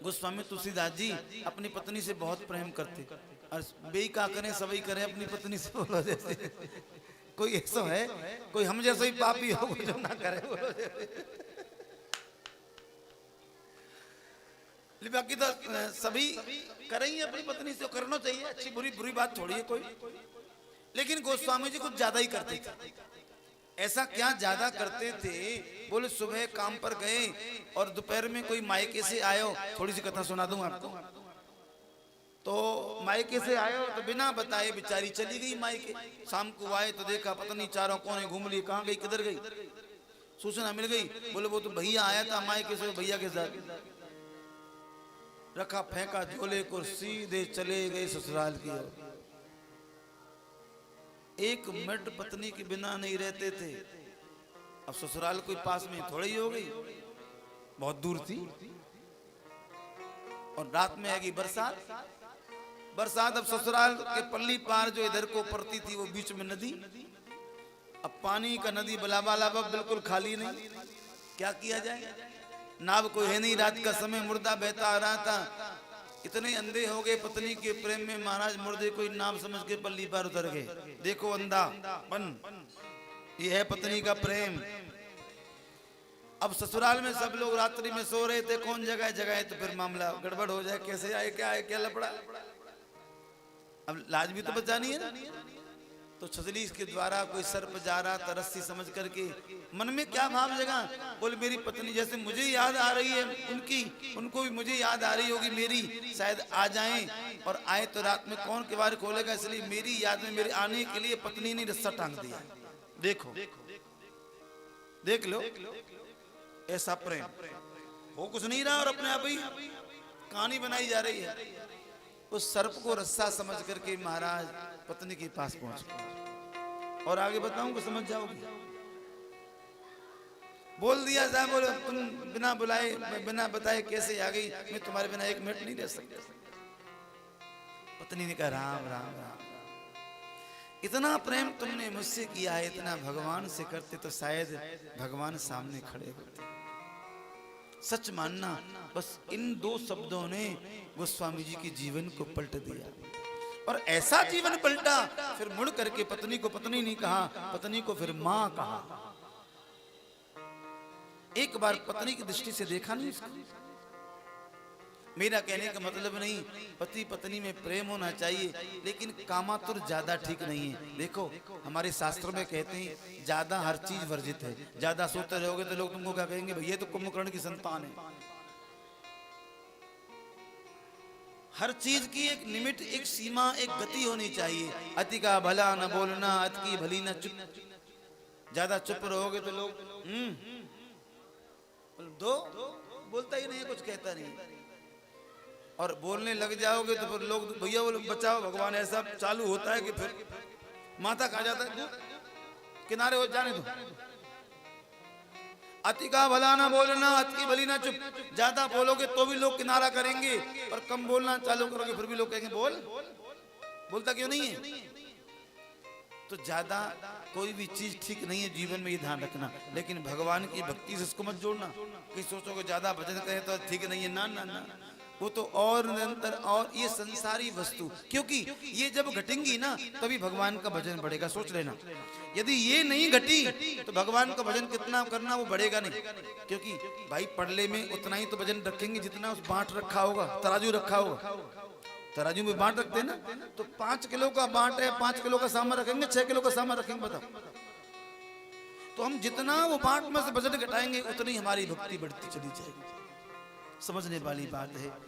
गोस्वामी तुलसीदास जी अपनी पत्नी से बहुत प्रेम करते और बेई का करें सभी करें अपनी पत्नी से बोलो जैसे कोई ऐसा है कोई हम जैसा ही पापी हो जो ना करे बोलो बाकी तो सभी करें ही अपनी पत्नी से करना चाहिए अच्छी बुरी बुरी बात थोड़ी है कोई लेकिन गोस्वामी जी कुछ ज्यादा ही करते थे ऐसा क्या ज्यादा करते थे बोले सुबह काम पर गए और दोपहर में कोई मायके से आयो थोड़ी सी कथा सुना दूं आपको तो मायके से आयो तो बिना बताए बेचारी चली गई मायके शाम को आए तो देखा पत्नी चारों कोने घूम ली कहां गई किधर गई सूचना मिल गई बोले वो तो भैया आया था मायके से भैया के साथ रखा फेंका झोले को सीधे चले गए ससुराल की ओर एक मिनट पत्नी के बिना नहीं रहते थे अब ससुराल कोई पास में थोड़ी ही हो गई बहुत दूर थी और रात में आएगी बरसात बरसात अब ससुराल के पल्ली पार जो इधर को पड़ती थी वो बीच में नदी अब पानी का नदी बलाबालाबा बिल्कुल खाली नहीं क्या किया जाए नाव कोई है नहीं रात का समय मुर्दा बहता आ रहा था इतने अंधे हो गए पत्नी के प्रेम में महाराज मुर्दे कोई नाम समझ के पल्ली पर उतर गए देखो अंधा पन ये है पत्नी का प्रेम अब ससुराल में सब लोग रात्रि में सो रहे थे कौन जगह जगह तो फिर मामला गड़बड़ हो जाए कैसे आए क्या लपड़ा अब लाज भी तो बचानी है ना तो छजली के द्वारा कोई सर्प जा रहा था रस्सी समझ करके मन में क्या भाव जगा बोले मेरी पत्नी जैसे मुझे याद आ रही है उनको भी मुझे याद आ रही होगी मेरी शायद आ जाएं और आए तो रात में कौन किवाड़ खोलेगा इसलिए मेरी याद में मेरे आने के लिए पत्नी ने रस्सा टांग दिया देखो देख लो ऐसा प्रेम हो कुछ नहीं रहा और अपने आप ही कहानी बनाई जा रही है उस सर्प को रस्सा समझ करके महाराज पत्नी के पास पहुंच और आगे बताऊंगा समझ जाओगी बोल दिया था बोले तुम बिना बुलाए बिना बताए कैसे आ गई मैं तुम्हारे बिना एक मिनट नहीं रह सकता पत्नी ने कहा राम राम राम इतना प्रेम तुमने मुझसे किया है इतना भगवान से करते तो शायद भगवान सामने खड़े होते सच मानना बस इन दो शब्दों ने गोस्वामी जी के जीवन को पलट दिया और ऐसा जीवन पलटा फिर मुड़ करके पत्नी को पत्नी नहीं कहा पत्नी को फिर मां कहा एक बार पत्नी की दृष्टि से देखा नहीं उसको मेरा कहने का मतलब नहीं पति पत्नी में प्रेम होना चाहिए लेकिन कामातुर ज्यादा ठीक नहीं है देखो हमारे शास्त्रों में कहते हैं ज्यादा हर चीज वर्जित है ज्यादा सोते रहोगे तो लोग तुमको क्या कहेंगे भैया तो कुंभकर्ण की संतान है हर चीज की एक लिमिट एक सीमा एक गति होनी चाहिए अति का भला न बोलना अति की भली न चुप ज्यादा चुप रहोगे तो लोग दो बोलता ही नहीं कुछ कहता नहीं और बोलने लग जाओगे तो फिर लोग भैया वो बचाओ भगवान ऐसा चालू होता है कि फिर माथा खा जाता है किनारे हो जाने दो अति का भला ना बोलना अति की भली ना चुप ज्यादा बोलोगे तो भी लोग किनारा करेंगे और कम बोलना चालू करोगे फिर भी लोग कहेंगे बोल बोलता क्यों नहीं है तो ज्यादा कोई भी चीज ठीक नहीं है जीवन में ये ध्यान रखना लेकिन भगवान की भक्ति से इसको मत जोड़ना कि सोचोगे ज्यादा भजन करें तो ठीक नहीं है ना ना ना वो तो और निरंतर और ये संसारी वस्तु क्योंकि ये जब घटेंगी ना तभी भगवान का भजन बढ़ेगा सोच लेना यदि ये नहीं घटी तो भगवान का भजन कितना करना वो बढ़ेगा नहीं क्योंकि भाई पड़ले में उतना ही तो भजन रखेंगे जितना उस बांट रखा होगा तराजू रखा होगा तराजू में बांट रखते हैं ना तो 5 किलो का बांट है 5 किलो का सामान रखेंगे 6 किलो का सामान रखेंगे बताओ तो हम जितना वो बांट में से भजन घटाएंगे उतनी हमारी भक्ति बढ़ती चली जाएगी समझने वाली बात है